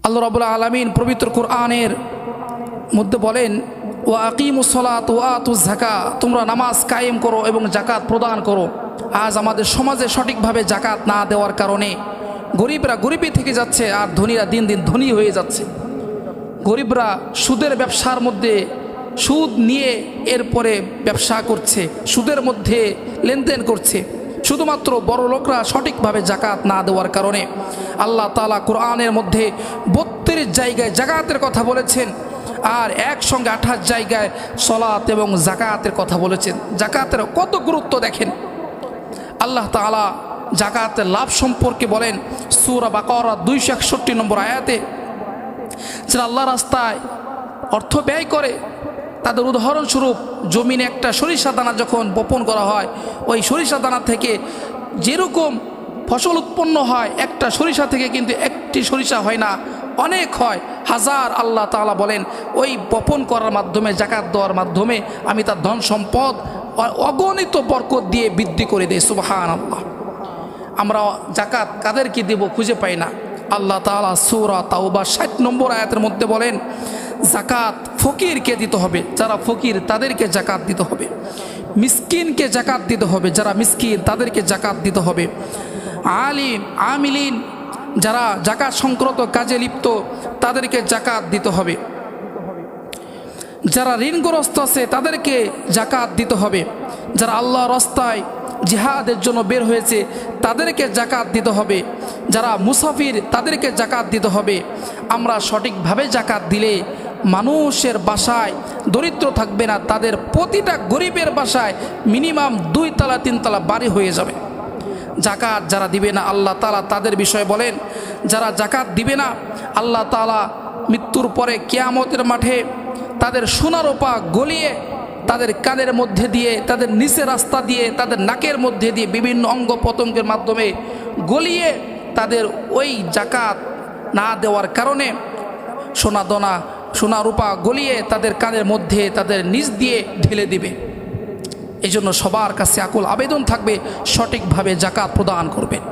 আল্লাহ রাব্বুল আলামিন পবিত্র কোরআনের মধ্যে বলেন, ওয়া আকিমুস সালাত ওয়া আতুজ যাকাত, তোমরা নামাজ কায়েম করো এবং যাকাত প্রদান করো। আজ আমাদের সমাজে সঠিকভাবে যাকাত না দেওয়ার কারণে গরিবরা গরিবই থেকে যাচ্ছে আর ধনীরা দিন দিন ধনী হয়ে যাচ্ছে। গরিবরা সুদের ব্যবসার মধ্যে সুদ নিয়ে এরপরে ব্যবসা করছে, সুদের মধ্যে লেনদেন করছে। শুধুমাত্র বড় লোকরা সঠিকভাবে যাকাত না দেওয়ার কারণে আল্লাহ তাআলা কোরআনের মধ্যে 32 জায়গায় যাকাতের কথা বলেছেন, আর একসঙ্গে 28 জায়গায় সলাত এবং যাকাতের কথা বলেছেন। যাকাতের কত গুরুত্ব দেখেন। আল্লাহ তাআলা যাকাতের লাভ সম্পর্কে বলেন সূরা বাকারা 261 নম্বর আয়াতে, যারা আল্লাহ রাস্তায় অর্থ ব্যয় করে তাদের উদাহরণস্বরূপ জমিনে একটা সরিষা দানা যখন বপন করা হয়, ওই সরিষা দানা থেকে যেরকম ফসল উৎপন্ন হয়, একটা সরিষা থেকে কিন্তু একটি সরিষা হয় না, অনেক হয়, হাজার। আল্লাহ তাআলা বলেন ওই বপন করার মাধ্যমে, যাকাত দেওয়ার মাধ্যমে আমি তার ধন সম্পদ অগণিত বরকত দিয়ে বৃদ্ধি করে দেই। সুবহানাল্লাহ। আমরা যাকাত কাদেরকে দেব খুঁজে পাই না। আল্লাহ তাআলা সূরা তাওবা 60 নম্বর আয়াতের মধ্যে বলেন, যাকাত ফকিরকে দিতে হবে, যারা ফকির তাদেরকে যাকাত দিতে হবে। মিসকিনকে যাকাত দিতে হবে, যারা মিসকিন তাদেরকে যাকাত দিতে হবে। আলিম আমিলিন, যারা যাকাত সংক্রান্ত কাজে লিপ্ত তাদেরকে যাকাত দিতে হবে। যারা ঋণগ্রস্ত আছে তাদেরকে যাকাত দিতে হবে। যারা আল্লাহর রাস্তায় জিহাদের জন্য বের হয়েছে তাদেরকে যাকাত দিতে হবে। যারা মুসাফির তাদেরকে যাকাত দিতে হবে। আমরা সঠিকভাবে যাকাত দিলে মানুষের বাসায় দরিদ্র থাকবে না, তাদের প্রতিটা গরিবের বাসায় মিনিমাম 2 তলা 3 তলা বাড়ি হয়ে যাবে। যাকাত যারা দিবে না আল্লাহ তাআলা তাদের বিষয়ে বলেন, যারা যাকাত দিবে না আল্লাহ তাআলা মৃত্যুর পরে কিয়ামতের মাঠে তাদের সোনা রূপা গলিয়ে তাদের কানের মধ্যে দিয়ে, তাদের নিচে রাস্তা দিয়ে, তাদের নাকের মধ্যে দিয়ে বিভিন্ন অঙ্গ প্রত্যঙ্গের মাধ্যমে গলিয়ে তাদের ওই যাকাত না দেওয়ার কারণে সোনা রূপা গলিয়ে তাদের কানের মধ্যে, তাদের নিচ দিয়ে ঢেলে দিবে। এই জন্য সবার কাছে আকুল আবেদন থাকবে সঠিকভাবে যাকাত প্রদান করবেন।